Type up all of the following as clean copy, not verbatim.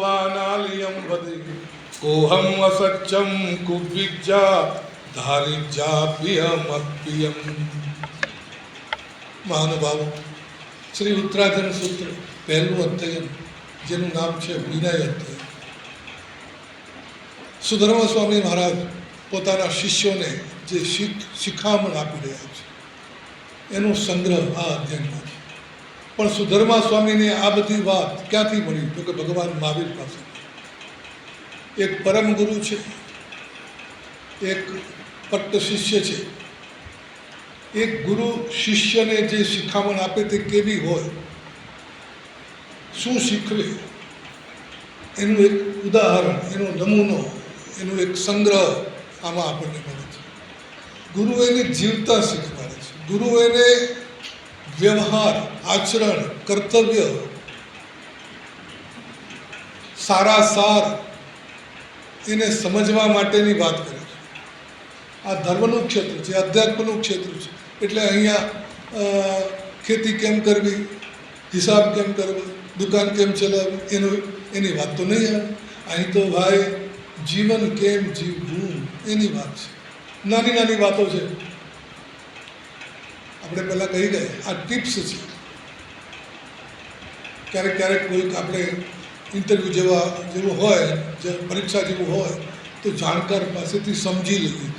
વાનાલિયમ વદે કોહમ અસચ્ચમ કુવિજ્જા ધારિજા પિયમ. મહાનુભાવ, શ્રી ઉત્તરાધન સૂત્ર પહેલું અધ્યયન, જેનું નામ છે વિનય અધ્યયન. સુધર્મ સ્વામી મહારાજ પોતાના શિષ્યોને જે શિખામણ આપી રહ્યા છે એનો સંગ્રહ આ અધ્યયનમાં છે. પણ સુધર્મા સ્વામીને આ બધી વાત ક્યાંથી મળી? તો કે ભગવાન મહાવીર પાસે. એક પરમ ગુરુ છે, એક પટ્ટ શિષ્ય છે. એક ગુરુ શિષ્યને જે શિખામણ આપે તે કેવી હોય, શું શીખવે, એનું એક ઉદાહરણ, એનો નમૂનો, એનો એક સંગ્રહ આમાં આપણને મળે છે. ગુરુ એને જીવતા શીખવાડે છે. ગુરુ એને વ્યવહાર, આચરણ, કર્તવ્ય, સારા સાર એને સમજવા માટેની વાત કરે છે. આ ધર્મનું ક્ષેત્ર છે, અધ્યાત્મનું ક્ષેત્ર છે. એટલે અહીંયા ખેતી કેમ કરવી, હિસાબ કેમ કરવો, દુકાન કેમ ચલાવવી, એની વાત તો નહીં આવે. અહીં તો ભાઈ જીવન કેમ જીવવું એની વાત છે. નાની નાની વાતો છે. આપણે પહેલાં કહી ગયા, આ ટિપ્સ છે. ક્યારેક ક્યારેક કોઈક આપણે ઇન્ટરવ્યૂ જેવું હોય, જે પરીક્ષા જેવું હોય, તો જાણકાર પાસેથી સમજી લઈએ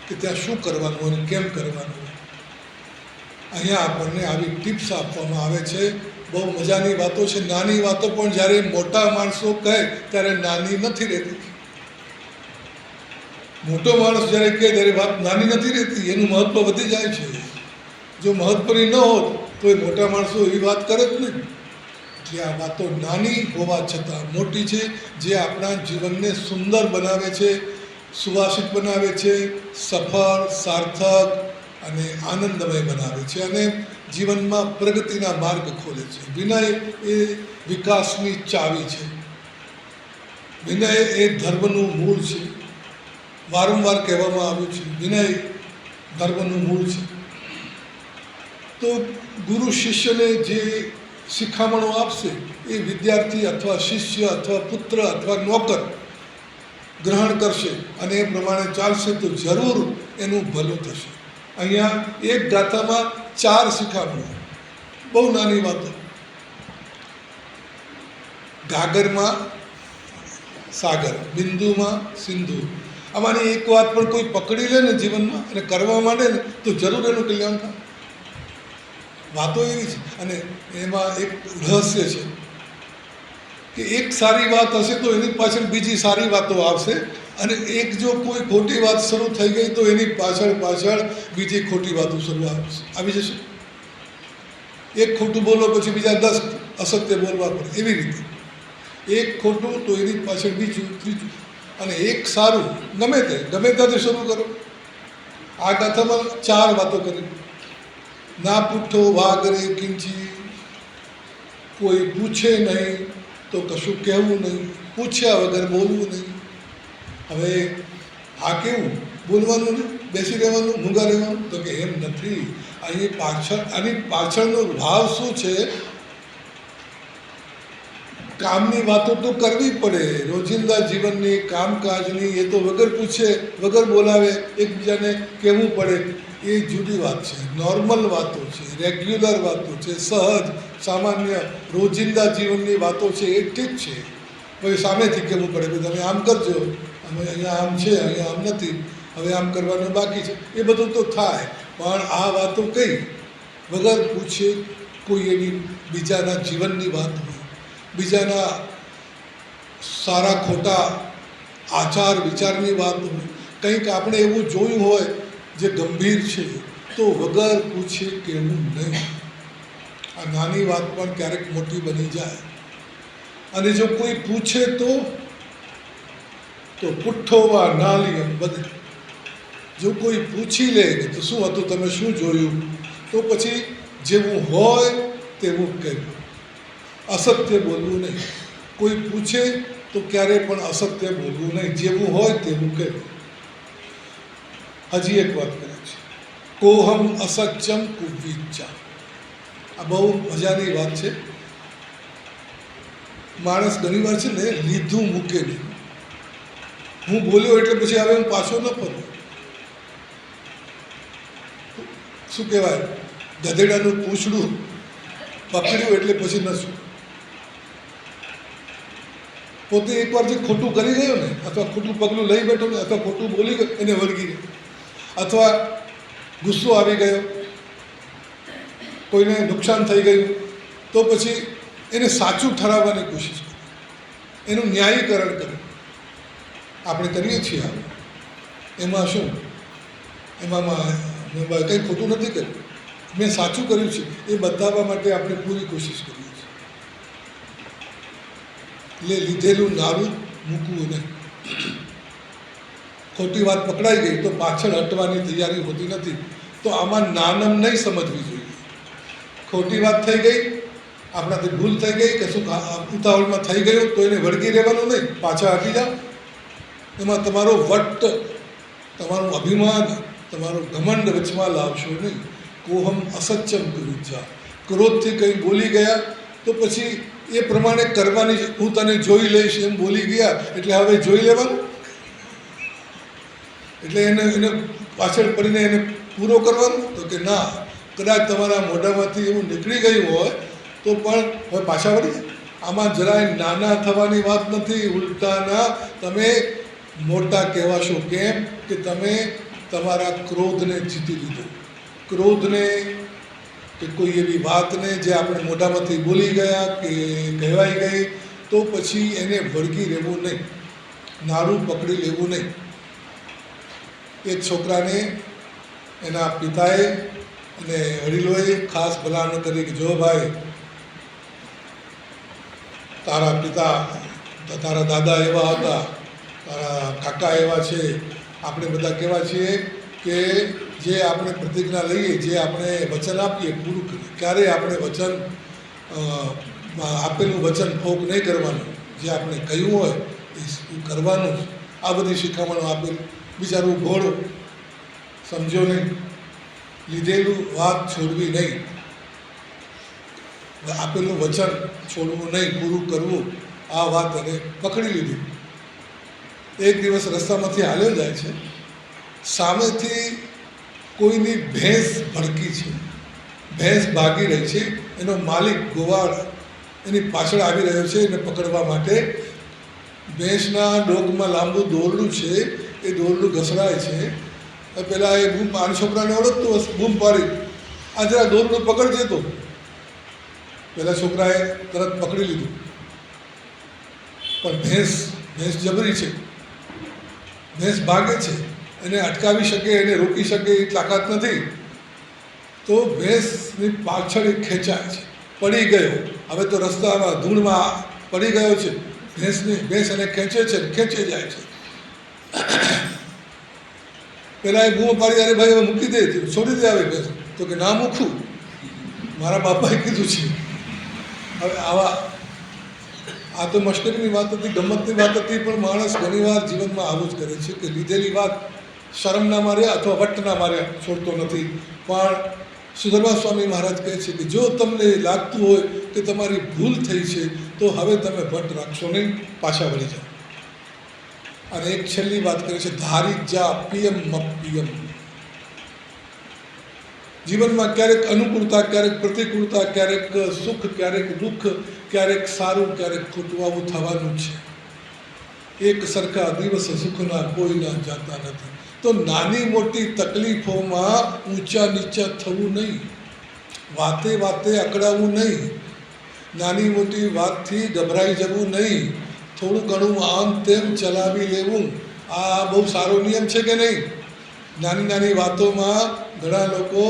કે ત્યાં શું કરવાનું અને કેમ કરવાનું. અહીંયા આપણને આવી ટિપ્સ આપવામાં આવે છે. બહુ મજાની વાતો છે. નાની વાતો પણ જ્યારે મોટા માણસો કહે ત્યારે નાની નથી રહેતી. મોટો માણસ જ્યારે કહે ત્યારે વાત નાની નથી રહેતી, એનું મહત્ત્વ વધી જાય છે. જો મહત્ત્વની ન હોત તો એ મોટા માણસો એવી વાત કરે જ નહીં. એટલે આ વાતો નાની હોવા છતાં મોટી છે, જે આપણા જીવનને સુંદર બનાવે છે, સુવાસિત બનાવે છે, સફળ, સાર્થક અને આનંદમય બનાવે છે અને જીવનમાં પ્રગતિના માર્ગ ખોલે છે. વિનય એ વિકાસની ચાવી છે. વિનય એ ધર્મનું મૂળ છે. વારંવાર કહેવામાં આવ્યું છે, વિનય ધર્મનું મૂળ છે. તો ગુરુ શિષ્યને જે શિખામણો આપશે એ વિદ્યાર્થી અથવા શિષ્ય અથવા પુત્ર અથવા નોકર ગ્રહણ કરશે અને એ પ્રમાણે ચાલશે તો જરૂર એનું ભલું થશે. અહીંયા એક ગાથામાં 4 શિખામણો, બહુ નાની વાતો. ગાગરમાં સાગર, બિંદુમાં સિંધુ. આમાંની એક વાત પણ કોઈ પકડી લે ને જીવનમાં અને કરવા માંડે ને તો જરૂર એનું કલ્યાણ થાય. વાતો એવી છે. અને એમાં એક રહસ્ય છે કે એક સારી વાત હશે તો એની પાછળ બીજી સારી વાતો આવશે, અને એક જો કોઈ ખોટી વાત શરૂ થઈ ગઈ તો એની પાછળ બીજી ખોટી વાતો આવી જશે. એક ખોટું બોલો પછી બીજા 10 અસત્ય બોલવા પડે. એવી રીતે એક ખોટું તો એની પાછળ બીજું, ત્રીજું, અને એક સારું ગમે ત્યાંથી શરૂ કરો. આ ગાથામાં 4 વાતો કરી. ના પૂઠો વાગરે કિંચી, કોઈ પૂછે નહીં તો કશું કહેવું નહીં, પૂછ્યા વગર બોલવું નહીં. હવે આ કેવું બોલવાનું નહીં, બેસી રહેવાનું, મૂંગા રહેવાનું? તો કે એમ નથી. આની પાછળનો ભાવ શું છે? કામની વાતો તો કરવી પડે, રોજિંદા જીવનની, કામકાજની. એ તો વગર પૂછે, વગર બોલાવે એકબીજાને કહેવું પડે. એ જુદી વાત છે. નોર્મલ વાતો છે, રેગ્યુલર વાતો છે, સહજ સામાન્ય રોજિંદા જીવનની વાતો છે. એ ઠીક છે. હવે સામેથી કહેવું પડે કે તમે આમ કરજો, અમે અહીંયા આમ છે, અહીંયા આમ નથી, હવે આમ કરવાનું બાકી છે. એ બધું તો થાય. પણ આ વાતો કઈ વગર પૂછે કોઈ એવી બીજાના જીવનની વાત હોય, બીજાના સારા ખોટા આચાર વિચારની વાત હોય, કંઈક આપણે એવું જોયું હોય જે ગંભીર છે, તો વગર પૂછે કહેવું નહીં. આ નાની વાત પણ ક્યારેક મોટી બની જાય. અને જો કોઈ પૂછે તો પુઠ્ઠો વા નાલિયમ બધે. જો કોઈ પૂછી લે કે તો શું હતું, તમે શું જોયું, તો પછી જેવું હોય તેવું કહેવું, અસત્ય બોલવું નહીં. કોઈ પૂછે તો ક્યારેય પણ અસત્ય બોલવું નહીં, જેવું હોય તેવું કહેવું. હજી એક વાત કરે છે, કોહમ અસત્યમ કુવિજ્જા. આ બહુ મજાની વાત છે. માણસ ઘણીવાર છે ને લીધું મૂકે નહીં. હું બોલ્યો એટલે પછી હવે હું પાછો ન ફરું. શું કહેવાય, ગધેડાનું પૂંછડું પકડ્યું એટલે પછી ન શું. પોતે એકવાર જે ખોટું કરી ગયો ને, અથવા ખોટું પગલું લઈ બેઠો ને, અથવા ખોટું બોલી ગયો એને વળગી ગયો, અથવા ગુસ્સો આવી ગયો, કોઈને નુકસાન થઈ ગયું, તો પછી એને સાચું ઠરાવવાની કોશિશ કરે, એનું ન્યાયીકરણ કરે. આપણે કરીએ છીએ આ. એમાં શું, એમાં મેં કંઈ ખોટું નથી કર્યું, મેં સાચું કર્યું છે એ બતાવવા માટે આપણે પૂરી કોશિશ કરીએ છીએ. એટલે લીધેલું નારું મૂકવું નહીં. ખોટી વાત પકડાઈ ગઈ તો પાછળ હટવાની તૈયારી હોતી નથી. તો આમાં નાનમ નહીં સમજવી જોઈએ. ખોટી વાત થઈ ગઈ, આપણાથી ભૂલ થઈ ગઈ, કશું ઉતાવળમાં થઈ ગયું તો એને વળગી રહેવાનું નહીં, પાછા હટી જાઓ. એમાં તમારો વટ, તમારું અભિમાન, તમારો ઘમંડ વચમાં લાવશો નહીં. કોહમ અસત્યમ કરુજા, ક્રોધથી કંઈ બોલી ગયા તો પછી એ પ્રમાણે કરવાની. હું તને જોઈ લઈશ એમ બોલી ગયા એટલે હવે જોઈ લેવાનું, એટલે એને પાછળ પડીને એને પૂરો કરવાનો. તો કે ના, કદાચ તમારા મોઢામાંથી એવું નીકળી ગયું હોય તો પણ હવે પાછા વળી જાય. આમાં જરાય નાના થવાની વાત નથી, ઉલટાના તમે મોટા કહેવાશો. કેમ કે તમે તમારા ક્રોધને જીતી લીધો. ક્રોધને કે કોઈ એવી વાતને જે આપણે મોઢામાંથી બોલી ગયા કે કહેવાઈ ગઈ તો પછી એને વળગી રહેવું નહીં, નારું પકડી લેવું નહીં. એક છોકરાને એના પિતાએ અને વડીલોએ ખાસ ભલામણ કરી કે જો ભાઈ, તારા પિતા, તારા દાદા એવા હતા, તારા કાકા એવા છે, આપણે બધા કેવા છીએ કે જે આપણે પ્રતિજ્ઞા લઈએ, જે આપણે વચન આપીએ પૂરું કરીએ. ક્યારેય આપણે વચન આપેલું વચન ભોગ નહીં કરવાનું. જે આપણે કહ્યું હોય એ કરવાનું. આ બધી શિખામણો આપેલું. બિચારું ઘોડું સમજો નહીં, લીધેલું વાત છોડવી નહીં, આપેલું વચન છોડવું નહીં, પૂરું કરવું. આ વાત એને પકડી લીધી. એક દિવસ રસ્તામાંથી હાલ્યો જાય છે, સામેથી કોઈની ભેંસ ભડકી છે, ભેંસ ભાગી રહી છે. એનો માલિક ગોવાળ એની પાછળ આવી રહ્યો છે એને પકડવા માટે. ભેંસના ડોકમાં લાંબુ દોરડું છે, એ દોરડું ઘસડાય છે. પહેલાં એ બૂમ, આ છોકરાને ઓળખતું હશે, બૂમ પાડી, આ જરા દોરડું પકડજે. તો પહેલાં છોકરાએ તરત પકડી લીધું, પણ ભેંસ જબરી છે, ભેંસ ભાગે છે, એને અટકાવી શકે, એને રોકી શકે એ તાકાત નથી. તો ભેંસની પાછળ એ ખેંચાય છે, પડી ગયો. હવે તો રસ્તામાં ધૂળમાં પડી ગયો છે. ભેંસ એને ખેંચે છે, ખેંચે જાય છે. પહેલાં એ બૂમો પાડી, અરે ભાઈ હવે મૂકી દે, છોડી દે આવે ભેંસ. તો કે ના મૂકું, મારા બાપાએ કીધું છે. હવે આ તો મશ્કરીની વાત હતી, ગમતની વાત હતી, પણ માણસ ઘણીવાર જીવનમાં આવું જ કરે છે કે લીધેલી વાત શરમના માર્યા અથવા વટના માર્યા છોડતો નથી. પણ સુધર્મા સ્વામી મહારાજ કહે છે કે જો તમને લાગતું હોય કે તમારી ભૂલ થઈ છે તો હવે તમે વટ રાખશો નહીં, પાછા વળી જાઓ. અને એક છેલ્લી વાત કરે છે, ધારી જા પિયમ મપિયમ. જીવનમાં ક્યારેક અનુકૂળતા, ક્યારેક પ્રતિકૂળતા, ક્યારેક સુખ, ક્યારેક દુઃખ, ક્યારેક સારું, ક્યારેક ખોટું, આવું થવાનું છે. એક સરખા દિવસ સુખના કોઈના જાતા નથી. તો નાની મોટી તકલીફોમાં ઊંચા નીચા થવું નહીં, વાતે વાતે અકળાવવું નહીં, નાની મોટી વાતથી ગભરાઈ જવું નહીં, થોડું ઘણું આમ તેમ ચલાવી લેવું. આ બહુ સારો નિયમ છે કે નહીં? નાની નાની વાતોમાં ઘણા લોકો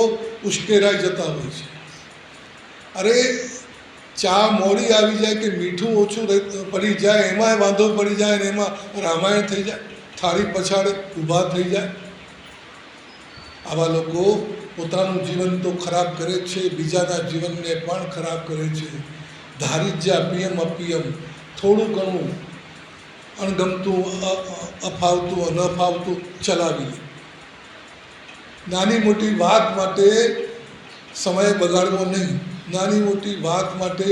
ઉશ્કેરાઈ જતા હોય છે. અરે ચા મોડી આવી જાય કે મીઠું ઓછું પડી જાય એમાંય વાંધો પડી જાય ને એમાં રામાયણ થઈ જાય, થાળી પછાડ ઊભા થઈ જાય. આવા લોકો પોતાનું જીવન તો ખરાબ કરે છે, બીજાના જીવનને પણ ખરાબ કરે છે. ધારી જ્યાં પિયમ અપિયમ, થોડું ઘણું અણગમતું, અફાવતું, ન ફાવતું ચલાવી લે. નાની મોટી વાત માટે સમય બગાડવો નહીં, નાની મોટી વાત માટે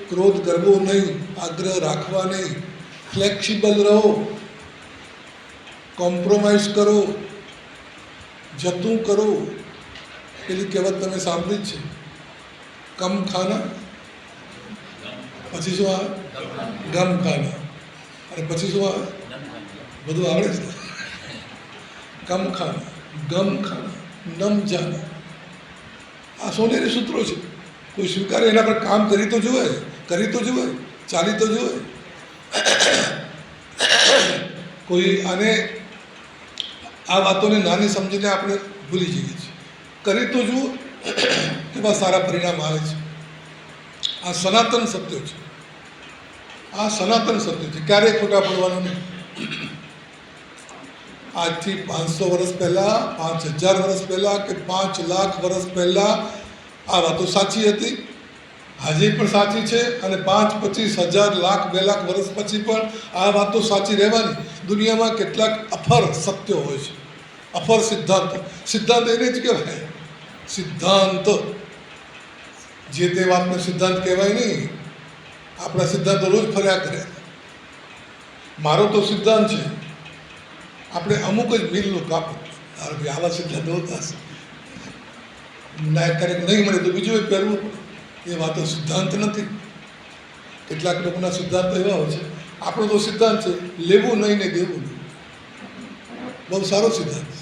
ક્રોધ કરવો નહીં, આગ્રહ રાખવા નહીં, ફ્લેક્સિબલ રહો, કોમ્પ્રોમાઇઝ કરો, જતું કરો. પેલી કહેવત તમે સાંભળી જ છે, કમ ખાના પછી શું આવે? ગમ ખાના. અને પછી શું આવે? બધું આવડે છે. કમ ખાના, ગમ ખાના, નમ જાના. આ સોનેરી સૂત્રો છે. કોઈ સ્વીકારે એના પર કામ કરી તો જુએ, ચાલી તો જુએ. કોઈ આને આ વાતોને નાની સમજીને આપણે ભૂલી જઈએ છીએ. કરી તો જુઓ કેવા સારા પરિણામ આવે છે. આ સનાતન સત્ય છે. આ સનાતન સત્ય છે, ક્યારેય ખોટા પડવાનું નહીં. આજથી 500 વર્ષ પહેલાં, 5000 વર્ષ પહેલાં કે 5 લાખ વર્ષ પહેલાં આ વાતો સાચી હતી, આજે પણ સાચી છે. અને 5, 25, 1000, લાખ, 2 લાખ વર્ષ પછી પણ આ વાતો સાચી રહેવાની. દુનિયામાં કેટલાક અફર સત્યો હોય છે, અફર સિદ્ધાંતો. સિદ્ધાંત એને જ કહેવાય, સિદ્ધાંત. જે તે વાતનો સિદ્ધાંત કહેવાય નહીં. આપણા સિદ્ધાંતો રોજ ફર્યા કરે. મારો તો સિદ્ધાંત છે, આપણે અમુક જ મિલનું કાપો. આવા સિદ્ધાંતો હોતા હશે, ક્યારેક નહીં મળે તો બીજું એક પહેરવું પડે. એ વાતો સિદ્ધાંત નથી. કેટલાક લોકોના સિદ્ધાંતો એવા હોય છે. આપણો તો સિદ્ધાંત છે, લેવું નહીં ને દેવું નહીં. બહુ સારો સિદ્ધાંત છે.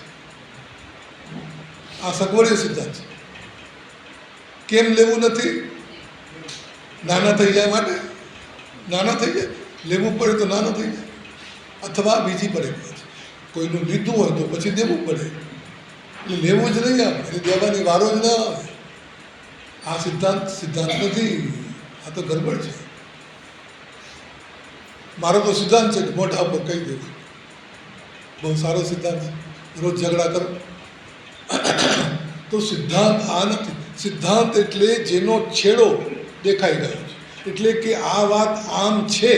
આ સગવડીય સિદ્ધાંત છે. કેમ લેવું નથી? નાના થઈ જાય માટે. નાના થઈ જાય, લેવું પડે તો નાના થઈ જાય, અથવા બીજી પડે. કોઈનું લીધું હોય તો પછી દેવું પડે. એટલે લેવું જ નહીં, આપણે દેવાની વારો જ ના આવે. આ સિદ્ધાંત નથી. આ તો ગરબડ છે. મારો તો સિદ્ધાંત છે કે મોઢા ઉપર કહી દેવું. બહુ સારો સિદ્ધાંત છે. રોજ ઝઘડા કરો તો સિદ્ધાંત આ નથી. સિદ્ધાંત એટલે જેનો છેડો દેખાઈ ગયો છે. એટલે કે આ વાત આમ છે,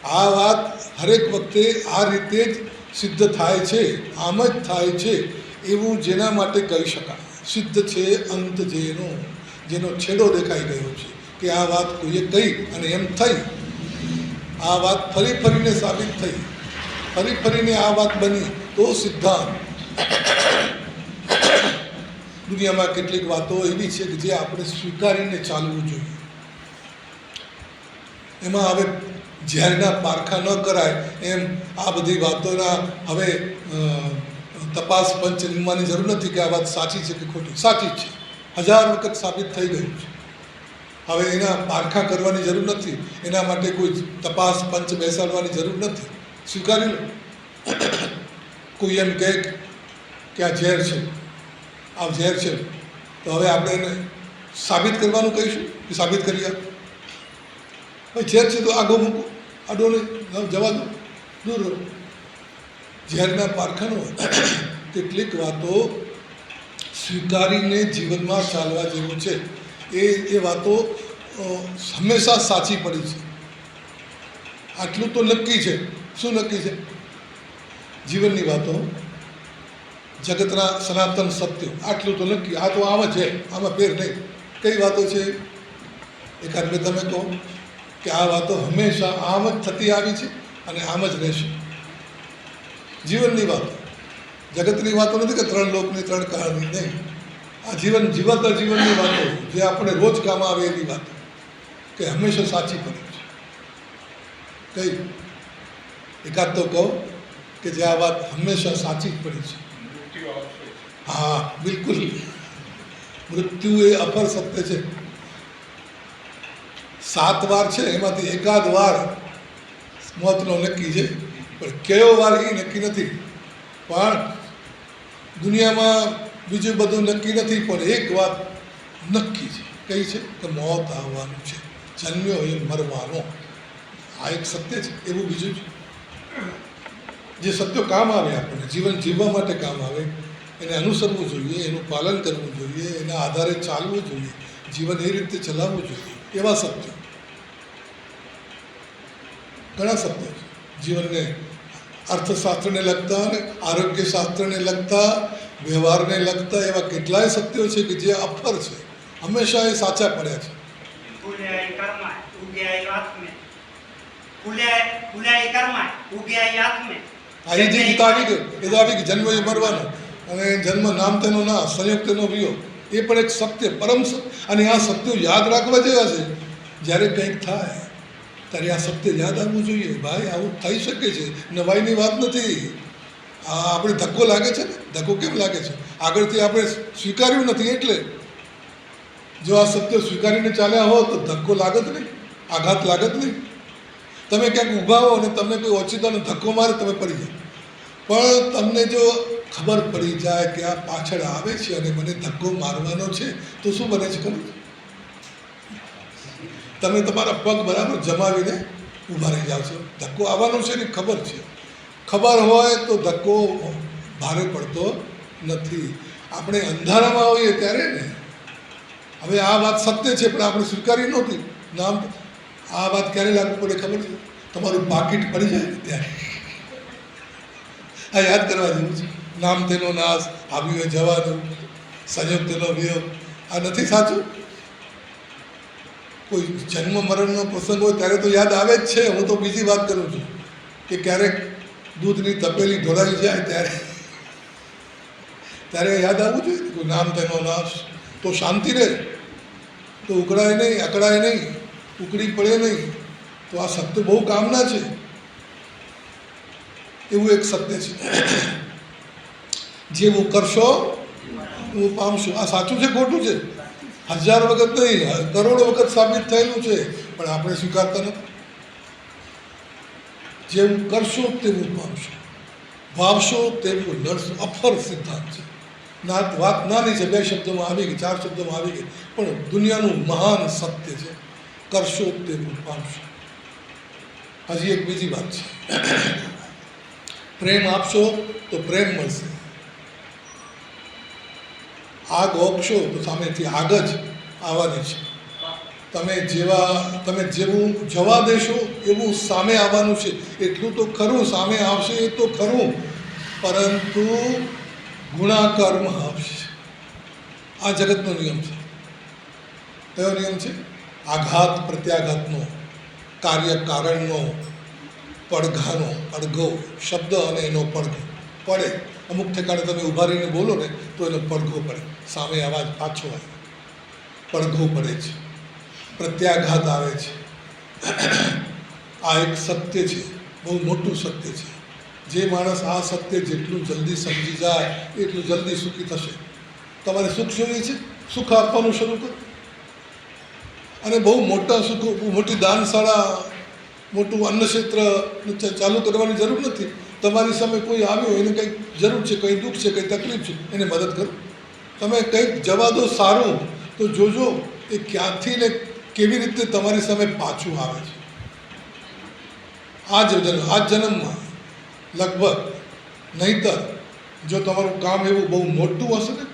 આ વાત હરેક વખતે આ રીતે જ સિદ્ધ થાય છે, આમ જ થાય છે, એવું જેના માટે કહી શકાય. સિદ્ધ છે અંત જેનો છેડો દેખાઈ ગયો છે કે આ વાત કોઈએ કહી અને એમ થઈ. આ વાત ફરીને સાબિત થઈ, ફરીને આ વાત બની તો સિદ્ધાંત. દુનિયામાં કેટલીક વાતો એવી છે કે જે આપણે સ્વીકારીને ચાલવું જોઈએ. એમાં હવે ઝેરના પારખા ન કરાય એમ આ બધી વાતોના હવે તપાસ પંચ નિમવાની જરૂર નથી કે આ વાત સાચી છે કે ખોટી. સાચી છે, 1000 વખત સાબિત થઈ ગયું છે. હવે એના પારખા કરવાની જરૂર નથી. એના માટે કોઈ તપાસ પંચ બેસાડવાની જરૂર નથી. સ્વીકારી લો. કોઈ એમ કહે કે આ ઝેર છે, આ ઝેર છે, તો હવે આપણે એને સાબિત કરવાનું કહીશું કે સાબિત કરી આપ. ભાઈ ઝેર છે તો આગો મૂકો, આડો નહીં, જવા દો, દૂર રહો. ઝેરના પારખાનો કેટલીક વાતો સ્વીકારીને જીવનમાં ચાલવા જેવું છે. એ વાતો હંમેશા સાચી પડી છે. આટલું તો નક્કી છે. શું નક્કી છે? જીવનની વાતો, જગતના સનાતન સત્યો, આટલું તો નક્કી. આ તો આમ જ છે, આમાં ફેર નહીં. કઈ વાતો છે? એકાદ બે તમે કહો કે આ વાતો હંમેશા આમ જ થતી આવી છે અને આમ જ રહેશે. જીવનની વાતો, જગતની વાતો નથી કે 3 લોકની 3 કહાની, નહીં. આ જીવતા જીવનની વાતો જે આપણે રોજ કામ આવે એની વાતો કે હંમેશા સાચી પડે છે. કઈ એકાદ તો કહો કે જે આ વાત હંમેશા સાચી જ પડી છે. હા, બિલકુલ. મૃત્યુ એ અપર સત્ય છે. 7 વાર છે, એમાંથી એકાદ વાર મોતનો નક્કી છે, પણ કયો વાર એ નક્કી નથી. પણ દુનિયામાં બીજું બધું નક્કી નથી, પણ એક વાત નક્કી છે. કઈ છે? કે મોત આવવાનું છે. જન્મ્યો એ મરવાનો. આ એક સત્ય છે. એવું બીજું છે જે સત્યો કામ આવે, આપણને જીવન જીવવા માટે કામ આવે. એને અનુસરવું જોઈએ, એનું પાલન કરવું જોઈએ, એના આધારે ચાલવું જોઈએ, જીવન એ રીતે ચલાવવું જોઈએ. એવા સત્યો ઘણા સત્ય છે. જીવનને અર્થશાસ્ત્રને લગતા અને આરોગ્યશાસ્ત્રને લગતા, વ્યવહારને લગતા એવા કેટલાય સત્યો છે કે જે અફર છે. હંમેશા એ સાચા પડ્યા છે. उग्याई हाथ में फुल्याई कर्माय उग्याई हाथ में આ એ જે ગીત આવી ગયું એ તો આવી ગયું, જન્મ એ મરવાનો અને જન્મ નામ તેનો નાશ સંયોગ તેનો વિયોગ, એ પણ એક સત્ય પરમ સત્ય. અને આ સત્યો યાદ રાખવા જેવા છે. જ્યારે કંઈક થાય ત્યારે આ સત્ય યાદ આવવું જોઈએ. ભાઈ આવું થઈ શકે છે, નવાઈની વાત નથી. આ આપણે ધક્કો લાગે છે ને, ધક્કો કેમ લાગે છે? આગળથી આપણે સ્વીકાર્યું નથી એટલે. જો આ સત્ય સ્વીકારીને ચાલ્યા હો તો ધક્કો લાગત નહીં, આઘાત લાગત નહીં. તમે ક્યાંક ઊભા હો અને તમને કોઈ ઓચિતાનો ધક્કો મારે, તમે પડી જાઓ. પણ તમને જો ખબર પડી જાય કે આ પાછળ આવે છે અને મને ધક્કો મારવાનો છે, તો શું બને છે ખબર? તમે તમારા પગ બરાબર જમાવીને ઊભા રહી જાઓ છો. ધક્કો આવવાનો છે ને ખબર છે. ખબર હોય તો ધક્કો ભારે પડતો નથી. આપણે અંધારામાં હોઈએ ત્યારે ને, હવે આ વાત સત્ય છે પણ આપણે સ્વીકારી નહોતી. નામ આ વાત ક્યારે લાગુ પડે ખબર છે? તમારું પાકીટ પડી જાય ને ત્યારે. આ યાદ કરવા જેવું છે. નામ તેનો નાશ, આવ્યું જવાનું, સંયોગ તેનો વિયોગ. આ નથી સાચું? કોઈ જન્મ મરણનો પ્રસંગ હોય ત્યારે તો યાદ આવે જ છે. હું તો બીજી વાત કરું છું કે ક્યારેક દૂધની તપેલી ઢોળાઈ જાય ત્યારે યાદ આવવું જોઈએ. કોઈ નામ તેનો નાશ, તો શાંતિ રહે, તો ઉકળાય નહીં, અકળાય નહીં, ઉકળી પડે નહીં. તો આ સત્ય બહુ કામના છે. એવું એક સત્ય છે. જેવું કરશો એવું પામશો. આ સાચું છે ખોટું છે? 1000 વખત નહીં, કરોડો વખત સાબિત થયેલું છે, પણ આપણે સ્વીકારતા નથી. જેવું કરશો તેવું પામશો, ભાવશો તેવું લડશો. અફર સિદ્ધાંત છે. વાત નાની છે, 2 શબ્દોમાં આવી ગઈ, 4 શબ્દોમાં આવી ગઈ, પણ દુનિયાનું મહાન સત્ય છે. કરશો તેવું પામશો. હજી એક બીજી વાત છે. પ્રેમ આપશો તો પ્રેમ મળશે. આગ ઓપશો તો સામેથી આગ જ આવવાની છે. તમે જેવું જવા દેશો એવું સામે આવવાનું છે. એટલું તો ખરું, સામે આવશે એ તો ખરું, પરંતુ ગુણાકર્મ આવશે. આ જગતનો નિયમ છે. કયો નિયમ છે? આઘાત પ્રત્યાઘાતનો, કાર્ય કારણનો, પડઘાનો, પડઘો શબ્દ અને એનો પડઘો પડે. અમુક ઠેકાણે તમે ઊભા રહીને બોલો ને તો એનો પડઘો પડે, સામે અવાજ પાછો આવે, પડઘો પડે છે, પ્રત્યાઘાત આવે છે. આ એક સત્ય છે, બહુ મોટું સત્ય છે. જે માણસ આ સત્ય જેટલું જલ્દી સમજી જાય એટલું જલ્દી સુખી થશે. તમારે સુખ જોઈએ છે? સુખ આપવાનું શરૂ કરો. અને બહુ મોટા સુખ, મોટી દાનશાળા, મોટું અન્નક્ષેત્ર ચાલુ કરવાની જરૂર નથી. તમારી સામે કોઈ આવ્યો, એને કંઈક જરૂર છે, કંઈ દુઃખ છે, કંઈ તકલીફ છે, એને મદદ કરો. તમે કંઈક જવા દો સારું, તો જોજો એ ક્યાંથી ને કેવી રીતે તમારી સામે પાછું આવે છે. આ જન્મમાં લગભગ, નહીંતર જો તમારું કામ એવું બહુ મોટું હશે ને,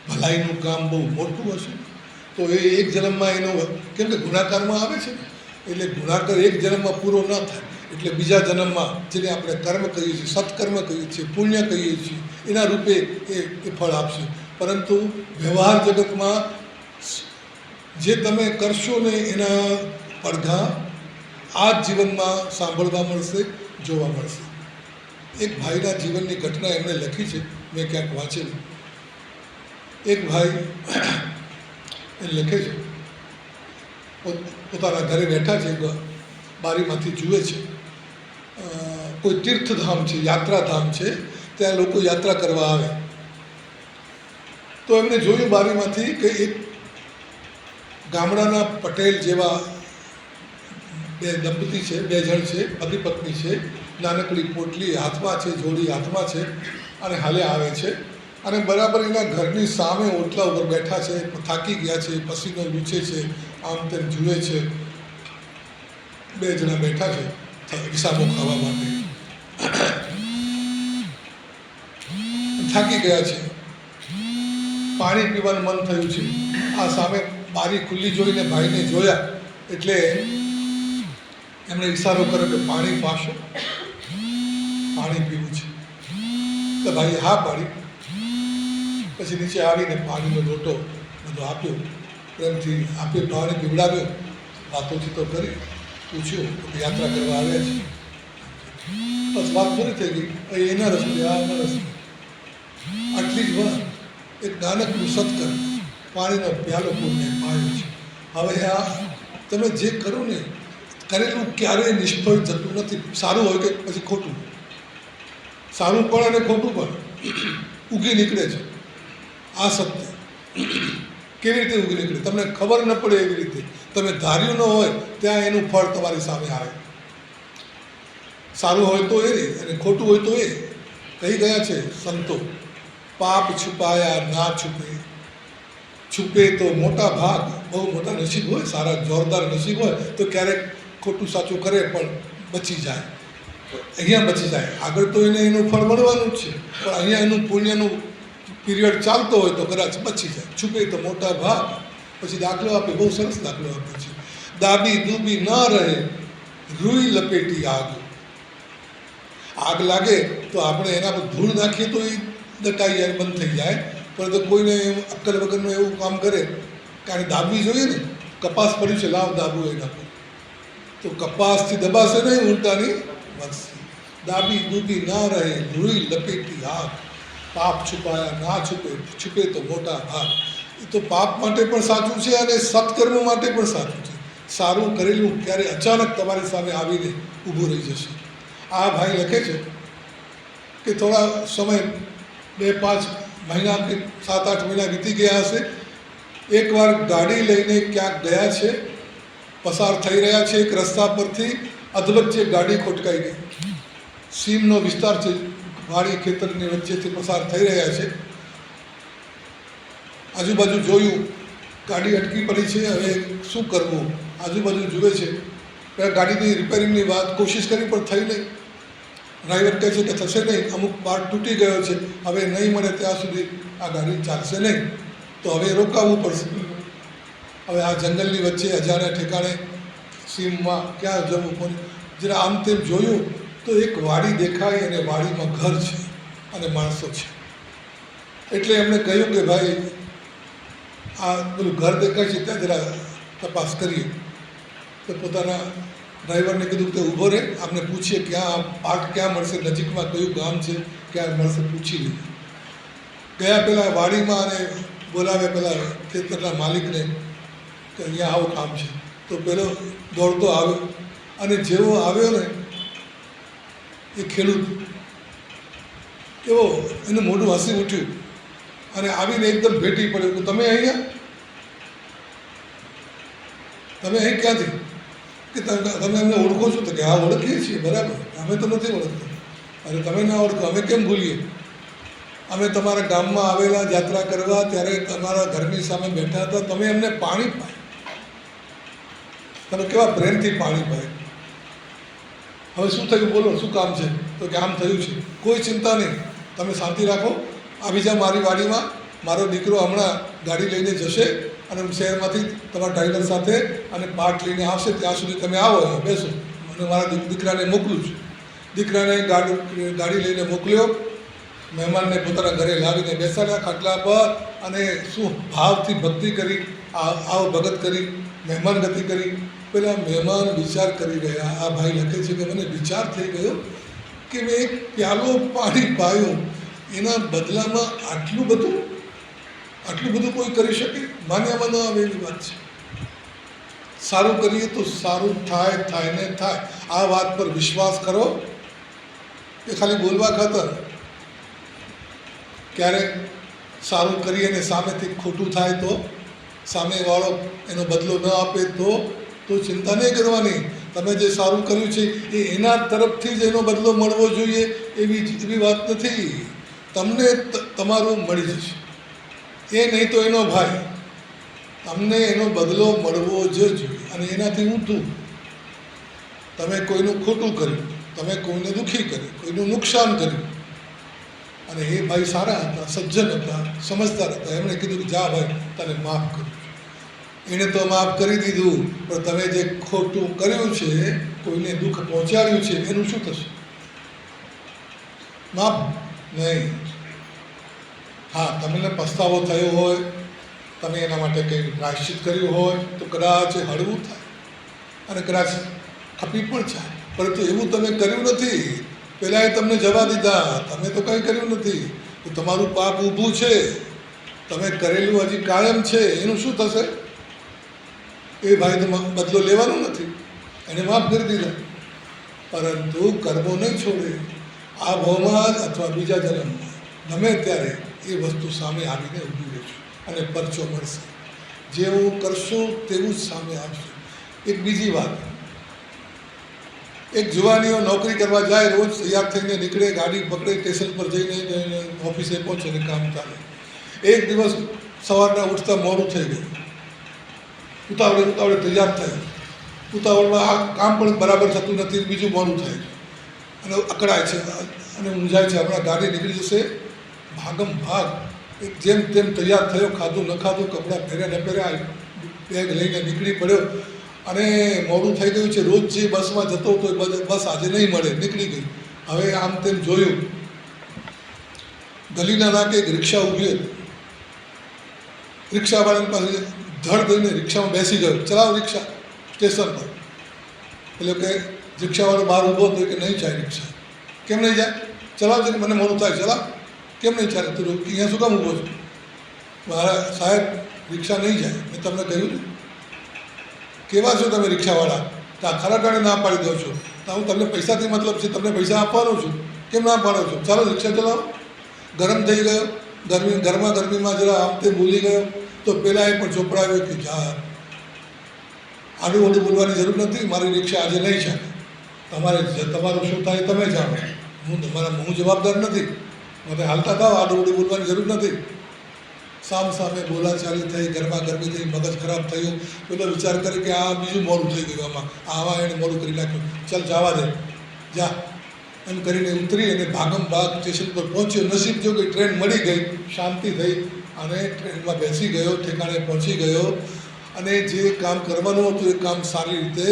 ભલાઈનું કામ બહુ મોટું હશે તો એ એક જન્મમાં એનો, કેમ કે ગુણાકારમાં આવે છે ને, એટલે ગુણાકાર એક જન્મમાં પૂરો ન થાય. એટલે બીજા જન્મમાં, જેને આપણે કર્મ કહીએ છીએ, સત્કર્મ કહીએ છીએ, પુણ્ય કહીએ છીએ, એના રૂપે એ ફળ આપશે. પરંતુ વ્યવહાર જગતમાં જે તમે કરશો ને એના પડઘા આ જ જીવનમાં સાંભળવા મળશે, જોવા મળશે. એક ભાઈના જીવનની ઘટના એમણે લખી છે, મેં ક્યાંક વાંચેલી. એક ભાઈ એ લખે છે, પોતાના ઘરે બેઠા છે, બારીમાંથી જુએ છે, કોઈ તીર્થધામ છે, યાત્રાધામ છે, ત્યાં લોકો યાત્રા કરવા આવે. તો એમણે જોયું બારીમાંથી કે એક ગામડાના પટેલ જેવા 2 દંપતી છે, 2 જણ છે, પતિ પત્ની છે, નાનકડી પોટલી હાથમાં છે, જોડી હાથમાં છે, અને હાલે આવે છે. અને બરાબર એના ઘરની સામે ઓટલા ઉપર બેઠા છે, થાકી ગયા છે, પસીનો લૂછે છે, આમ તેમ જુએ છે. 2 જણા બેઠા છે હિસાબો ખાવા માટે, થાકી ગયા છે, પાણી પીવાનું મન થયું છે. આ સામે બારી ખુલ્લી જોઈને ભાઈને જોયા એટલે એમણે ઈશારો કર્યો કે પાણી પાશો, પાણી પીવું છે. તો ભાઈએ હા પાડી. પછી નીચે આવીને પાણીનો લોટો બધો આપ્યો, પ્રેમથી આપ્યો, પાણી પીવડાવ્યો. વાતોચીતો કરી પૂછ્યું કે યાત્રા કરવા આવ્યા છે. બસ વાત પૂરી થઈ ગઈ. અહીં એના રસ્તે આ એના રસ્તે આટલી જ વાત. એક નાનકડું સત્કર્મ પાણીનો પ્યાલો પૂરને પાયો છે. હવે આ તમે જે કરો ને કરેલું ક્યારેય નિષ્ફળ જતું નથી. સારું હોય કે પછી ખોટું, સારું પણ અને ખોટું પણ ઉગી નીકળે છે. આ સત્ય કેવી રીતે ઉગી નીકળે તમને ખબર ન પડે એવી રીતે. તમે ધાર્યું ન હોય ત્યાં એનું ફળ તમારી સામે આવે. સારું હોય તો એ અને ખોટું હોય તો એ. કહી ગયા છે સંતો, પાપ છુપાયા ના છુપે, છુપે તો મોટા ભાગ. બહુ મોટા નસીબ હોય, સારા જોરદાર નસીબ હોય તો ક્યારેક ખોટું સાચું કરે પણ બચી જાય. અહીંયા બચી જાય. આગળ તો એને એનું ફળ મળવાનું જ છે, પણ અહીંયા એનું પુણ્યનું પીરિયડ ચાલતો હોય તો કદાચ બચી જાય. છુપે તો મોટા ભાગ. પછી દાખલો આપે, બહુ સરસ દાખલો આપે છે. દાબી દૂબી ન રહે, રૂઈ લપેટી આગ. આગ લાગે તો આપણે એના પર ધૂળ નાખીએ તો એ દટાઈ જાય, બંધ થઈ જાય. પરંતુ કોઈને અક્કલ વગરનું એવું કામ કરે કારણ દાબવી જોઈએ ને. કપાસ પડ્યું છે, લાવ દાબવું એના પર, તો કપાસથી દબાશે નહીં, ઉલટાની વધશે. દાબી દૂબી ના રહે, રૂઈ લપેટી આગ. પાપ છુપાયા ના છુપે, છુપે તો મોટા ભાગ. એ તો પાપ માટે પણ સાચું છે અને સત્કર્મ માટે પણ સાચું છે. સારું કરેલું ક્યારે અચાનક તમારી સામે આવીને ઊભું રહી જશે. આ ભાઈ લખે છે કે થોડા સમય 2-5 મહિના કે 7-8 મહિના વીતી ગયા હશે. એકવાર ગાડી લઈને ક્યાંક ગયા છે, પસાર થઈ રહ્યા છે એક રસ્તા પરથી, અધવચ્ચે ગાડી ખોટકાઈ ગઈ. સીમનો વિસ્તાર છે, વાડી ખેતરની વચ્ચેથી પસાર થઈ રહ્યા છે. આજુબાજુ જોયું, ગાડી અટકી પડી છે. હવે શું કરવું? આજુબાજુ જુએ છે. પહેલાં ગાડીની રિપેરિંગની વાત કોશિશ કરી પણ થઈ નહીં. ડ્રાઈવર કહે છે કે થશે નહીં, અમુક પાર્ટ તૂટી ગયો છે, હવે નહીં મળે ત્યાં સુધી આ ગાડી ચાલશે નહીં, તો હવે રોકાવવું પડશે. હવે આ જંગલની વચ્ચે અજાણ્યા ઠેકાણે સીમમાં ક્યાં જવું પણ જરા આમ તેમ જોયું તો એક વાડી દેખાય અને વાડીમાં ઘર છે અને માણસો છે. એટલે એમણે કહ્યું કે ભાઈ આ પેલું ઘર દેખાય છે ત્યાં જરા તપાસ કરીએ. તો પોતાના ડ્રાઈવરને કીધું કે ઊભો રહે, આપણે પૂછીએ ક્યાં પાર્ટ ક્યાં મળશે, નજીકમાં કયું ગામ છે, ક્યાં મળશે, પૂછી લઈએ. ગયા પહેલાં વાડીમાં અને બોલાવ્યા પહેલાં ખેતરના માલિકને કે અહીંયા આવું કામ છે. તો પેલો દોડતો આવ્યો અને જેવો આવ્યો ને એ ખેડૂત એવો એનું મોઢું હસી ઉઠ્યું અને આવીને એકદમ ભેટી પડ્યો કે તમે અહીંયા, તમે અહીં ક્યાંથી, કે તમે અમને ઓળખો છો? તો કે હા ઓળખીએ છીએ, બરાબર, અમે તો નથી ઓળખતા. અરે તમે ના ઓળખો, અમે કેમ ભૂલીએ? અમે તમારા ગામમાં આવેલા યાત્રા કરવા ત્યારે તમારા ઘરની સામે બેઠા હતા, તમે અમને પાણી પાય, તમે કેવા પ્રેમથી પાણી પાય. હવે શું થયું બોલો, શું કામ છે? તો કે આમ થયું છે. કોઈ ચિંતા નહીં, તમે શાંતિ રાખો, આવી જાઓ મારી વાડીમાં. મારો દીકરો હમણાં ગાડી લઈને જશે અને શહેરમાંથી તમારા ડ્રાઈવર સાથે અને પાર્ટ લઈને આવશે. ત્યાં સુધી તમે આવો, અહીંયા બેસો, અને મારા દીકરાને મોકલું છું. દીકરાને ગાડી લઈને મોકલ્યો. મહેમાનને પોતાના ઘરે લાવીને બેસાડ્યા ખાટલા પર અને શું ભાવથી ભક્તિ કરી, આવો ભગત કરી, મહેમાન ગતિ કરી. પેલા મહેમાન વિચાર કરી રહ્યા. આ ભાઈ લખે છે કે મને વિચાર થઈ ગયો કે મેં એક પ્યાલો પાણી પાયો, એના બદલામાં આટલું બધું કોઈ કરી શકે? માન્યામાં ન આવે એવી વાત છે. સારું કરીએ તો સારું થાય ને થાય. આ વાત પર વિશ્વાસ કરો કે ખાલી બોલવા ખાતર? ક્યારેક સારું કરીએ ને સામેથી ખોટું થાય તો, સામેવાળો એનો બદલો ન આપે તો ચિંતા નહીં કરવાની. તમે જે સારું કર્યું છે એ એના તરફથી જ એનો બદલો મળવો જોઈએ એવી વાત નથી. તમને તમારું મળી જશે, એ નહીં તો એનો ભાઈ. તમને એનો બદલો મળવો જ જોઈએ. અને એનાથી ઊંધું તમે કોઈનું ખોટું કર્યું, તમે કોઈને દુઃખી કર્યું, કોઈનું નુકસાન કર્યું, અને એ ભાઈ સારા હતા, સજ્જન હતા, સમજદાર હતા. એમણે કીધું કે જા ભાઈ, તને માફ કરું. એણે તો માફ કરી દીધું, પણ તમે જે ખોટું કર્યું છે, કોઈને દુઃખ પહોંચાડ્યું છે, એનું શું થશે? માફ નહીં. હા, તમને પસ્તાવો થયો હોય, તમે એના માટે કંઈ પ્રાયશ્ચિત કર્યું હોય તો કદાચ હળવું થાય. અને કદાચ ખપી પણ જાય, પરંતુ એવું તમે કર્યું નથી. પહેલાં એ તમને જવા દીધા, તમે તો કંઈ કર્યું નથી. તો તમારું પાપ ઊભું છે, તમે કરેલું હજી કાયમ છે. એનું શું થશે? એ ભાઈ તો બદલો લેવાનો નથી, એને માફ કરી દીધા. પરંતુ કર્મો નહીં છોડે. આ ભાવમાં જ અથવા બીજા જન્મમાં ગમે ત્યારે એ વસ્તુ સામે આવીને ઊભી રહેશે અને પરચો મળશે. જેવું કરશો તેવું જ સામે આવશે. એક બીજી વાત, એક જુવાનીઓ નોકરી કરવા જાય, રોજ તૈયાર થઈને નીકળે, ગાડી પકડે, સ્ટેશન પર જઈને ઓફિસે પહોંચે ને કામ ચાલે. એક દિવસ સવારના ઉઠતા મોડું થઈ ગયું, ઉતાવળે તૈયાર થાય, ઉતાવળમાં આ કામ પણ બરાબર થતું નથી, બીજું મોડું થાય અને અકળાય છે અને ઊંઝાય છે. હમણાં ગાડી નીકળી જશે, ભાગમ ભાગ એક જેમ તેમ તૈયાર થયો, ખાધું ન ખાધું, કપડાં પહેર્યા ન પહેર્યા, બેગ લઈને નીકળી પડ્યો અને મોડું થઈ ગયું છે. રોજ જે બસમાં જતો હતો એ બસ આજે નહીં મળે, નીકળી ગઈ. હવે આમ તેમ જોયું, ગલીના નાકે એક રિક્ષા ઊભી હતી. રિક્ષાવાળાની પાસે ધડ દઈને રિક્ષામાં બેસી ગયો, ચલાવ રિક્ષા સ્ટેશન પર. એટલે કે રિક્ષાવાળો બહાર ઊભો હતો કે નહીં જાય રિક્ષા. કેમ નહીં જાય? ચલાવ છે, મને મોડું થાય, ચલાવ. કેમ નહીં ચાલે? તું અહીંયા શું કામ ઊભો છો? મારા સાહેબ રિક્ષા નહીં જાય, મેં તમને કહ્યું ને. કેવા છો તમે રિક્ષાવાળા? તો આ ખરા ટાણે ના પાડી દો છો. તો હું તમને પૈસાથી મતલબ છે, તમને પૈસા આપવાનો છું, કેમ ના પાડો છો? ચાલો રિક્ષા ચલાવો. ગરમ થઈ ગયો, ગરમીમાં જરા આમ તે ભૂલી ગયો તો પહેલાં એ પણ ચોપડાવ્યો કે જા, આડું ઓડું બોલવાની જરૂર નથી, મારી રિક્ષા આજે નહીં ચાલે, તમારું શું થાય તમે જાણો, હું જવાબદાર નથી, મને હાલતા થાવ, આડું ઓડું બોલવાની જરૂર નથી. સામે બોલાચાલી થઈ, ગરમી થઈ, મગજ ખરાબ થયું. પેલો વિચાર કરે કે આ બીજું મોડું થઈ ગયું, આમાં એણે મોડું કરી નાખ્યું, ચાલ જવા દે, જા. એમ કરીને ઉતરી અને ભાગમ ભાગ સ્ટેશન પર પહોંચ્યો. નસીબ જો કે ટ્રેન મળી ગઈ, શાંતિ થઈ અને ટ્રેનમાં બેસી ગયો, ઠેકાણે પહોંચી ગયો અને જે કામ કરવાનું હતું એ કામ સારી રીતે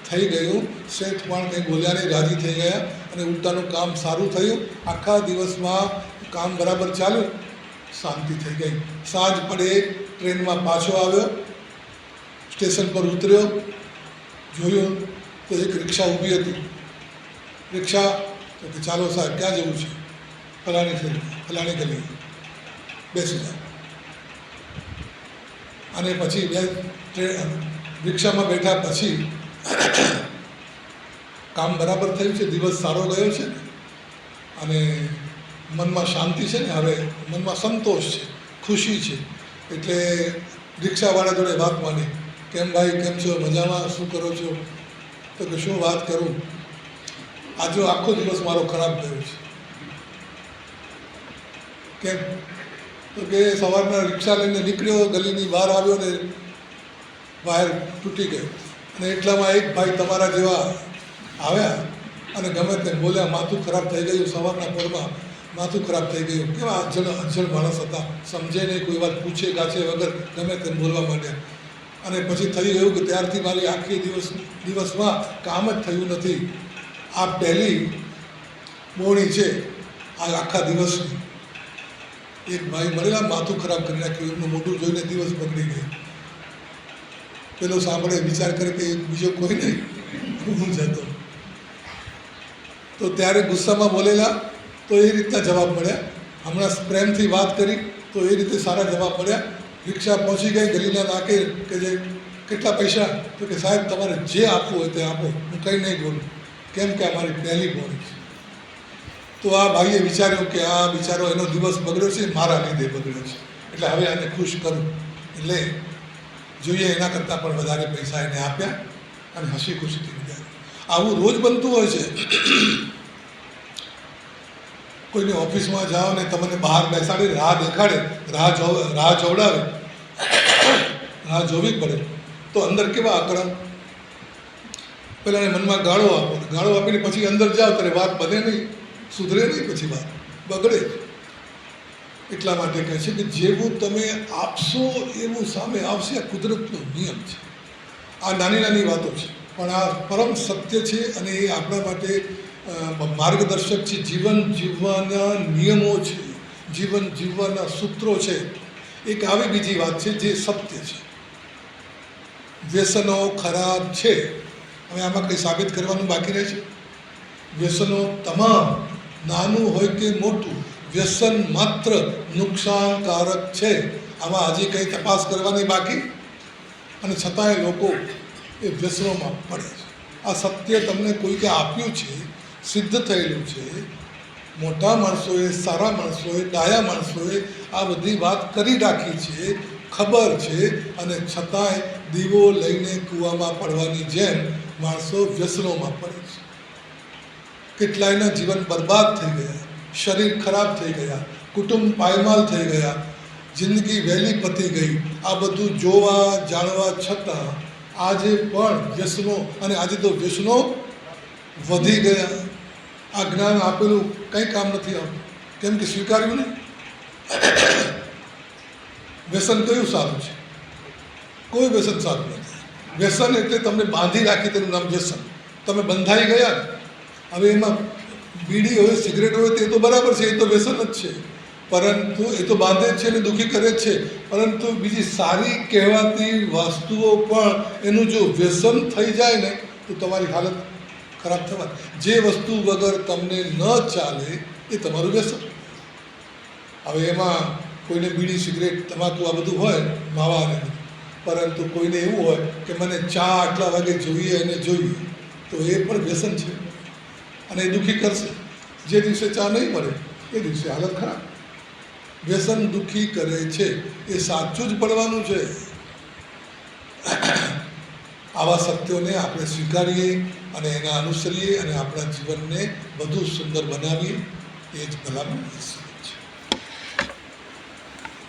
થઈ ગયું. શેઠ પણ કંઈ બોલ્યા નહીં, રાજી થઈ ગયા અને ઉલટાનું કામ સારું થયું. આખા દિવસમાં કામ બરાબર ચાલ્યું, શાંતિ થઈ ગઈ. સાંજ પડે ટ્રેનમાં પાછો આવ્યો, સ્ટેશન પર ઉતર્યો, જોયું તો એક રિક્ષા ઊભી હતી. રિક્ષા તો કે ચાલો સાહેબ, ક્યાં જવું છે? ફલાણી ગલી, બેસી જાઓ. અને પછી રિક્ષામાં બેઠા પછી કામ બરાબર થયું છે, દિવસ સારો ગયો છે અને મનમાં શાંતિ છે ને, હવે મનમાં સંતોષ છે, ખુશી છે. એટલે રિક્ષાવાળા જોડે વાત માંડી, કેમ ભાઈ, કેમ છો? મજામાં? શું કરો છો? તો કે શું વાત કરું, આજે આખો દિવસ મારો ખરાબ ગયો છે. કેમ? તો કે સવારના રિક્ષા લઈને નીકળ્યો, ગલીની બહાર આવ્યો ને વાયર તૂટી ગયો અને એટલામાં એક ભાઈ તમારા જેવા આવ્યા અને ગમે તેમ બોલ્યા, માથું ખરાબ થઈ ગયું, સવારના પોરમાં માથું ખરાબ થઈ ગયું. કેવા અજળ માણસ હતા, સમજે નહીં, કોઈ વાત પૂછે ગાછે વગર ગમે તેમ બોલવા માંડ્યા. અને પછી થઈ ગયું કે ત્યારથી મારી આખી દિવસમાં કામ જ થયું નથી. આ પહેલી મોડી છે આ આખા દિવસની. એક ભાઈ મળેલા, માથું ખરાબ કરી નાખ્યું, એમનું મોઢું જોઈને દિવસ બગડી ગયો. પેલો સાંભળે, વિચાર કરે કે બીજો કોઈ નહીં, હું જતો. તો ત્યારે ગુસ્સામાં બોલેલા તો એ રીતના જવાબ મળ્યા. હમણાં પ્રેમથી વાત કરી તો એ રીતે સારા જવાબ મળ્યા. રિક્ષા પહોંચી ગઈ, ગલીના નાકે કે જે કેટલા પૈસા? તો કે સાહેબ તમારે જે આપવું હોય તે આપો, હું કંઈ નહીં બોલું, કેમ કે અમારી પહેલી મોડી છે. તો આ ભાઈએ વિચાર્યું કે આ બિચારો એનો દિવસ બગડ્યો છે, મારા લીધે બગડ્યો છે, એટલે હવે આને ખુશ કરું. એટલે જોઈએ એના કરતાં પણ વધારે પૈસા એને આપ્યા અને હસી ખુશીથી વિચાર્યું. આવું રોજ બનતું હોય છે. કોઈની ઓફિસમાં જાઓ ને તમને બહાર બેસાડી રાહ દેખાડે, રાહ જોવડાવે, રાહ જોવી પડે તો અંદર કેવા આકડા. પહેલાં એને મનમાં ગાળો આપીને પછી અંદર જાઓ ત્યારે વાત બને નહીં, સુધરે નહીં, પછી વાત બગડે. એટલા માટે કહે છે કે જેવું તમે આપશો એવું સામે આવશે. આ કુદરતનો નિયમ છે. આ નાની નાની વાતો છે પણ આ પરમ સત્ય છે અને એ આપણા માટે માર્ગદર્શક છે. જીવન જીવવાના નિયમો છે, જીવન જીવવાના સૂત્રો છે. એક આવી બીજી વાત છે જે સત્ય છે. વ્યસનો ખરાબ છે, હવે આમાં કંઈ સાબિત કરવાનું બાકી રહે છે? વ્યસનો તમામ, નાનું હોય કે મોટું, વ્યસન માત્ર નુકસાનકારક છે. આમાં હજી કંઈ તપાસ કરવાની બાકી, અને છતાંય લોકો એ વ્યસનોમાં પડે છે. આ સત્ય તમને કોઈકે આપ્યું છે, સિદ્ધ થયેલું છે. મોટા માણસોએ, સારા માણસોએ, ડાયા માણસોએ આ બધી વાત કરી રાખી છે, ખબર છે, અને છતાંય દીવો લઈને કૂવામાં પડવાની જેમ માણસો વ્યસનોમાં પડે છે. કેટલાયના જીવન બરબાદ થઈ ગયા, શરીર ખરાબ થઈ ગયા, કુટુંબ પાયમાલ થઈ ગયા, જિંદગી વહેલી પતી ગઈ. આ બધું જોવા જાણવા છતાં આજે પણ વ્યસનો, અને આજે તો વ્યસનો વધી ગયા. આ જ્ઞાન આપેલું કંઈ કામ નથી આવતું, કેમ કે સ્વીકાર્યું નહીં. વ્યસન કયું સારું છે? કોઈ વ્યસન સારું નથી. વ્યસન એટલે તમને બાંધી રાખી, તેનું નામ વ્યસન. તમે બંધાઈ ગયા ને. હવે એમાં બીડી હોય, સિગરેટ હોય, તે તો બરાબર છે, એ તો વ્યસન જ છે. પરંતુ એ તો બાંધે જ છે અને દુઃખી કરે જ છે. પરંતુ બીજી સારી કહેવાતી વસ્તુઓ પણ એનું જો વ્યસન થઈ જાય ને તો તમારી હાલત ખરાબ થવાની. જે વસ્તુ વગર તમને ન ચાલે એ તમારું વ્યસન. હવે એમાં કોઈને બીડી, સિગરેટ, તમાકુ આ બધું હોય, માવા અને બધું. પરંતુ કોઈને એવું હોય કે મને ચા આટલા વાગે જોઈએ અને જોઈએ, તો એ પણ વ્યસન છે અને એ દુઃખી કરશે. જે દિવસે ચા નહીં મળે એ દિવસે હાલત ખરાબ. વ્યસન દુઃખી કરે છે, એ સાચું જ પડવાનું છે. આવા સત્યોને આપણે સ્વીકારીએ અને એના અનુસરીએ અને આપણા જીવનને વધુ સુંદર બનાવીએ, એ જ ભલામણ.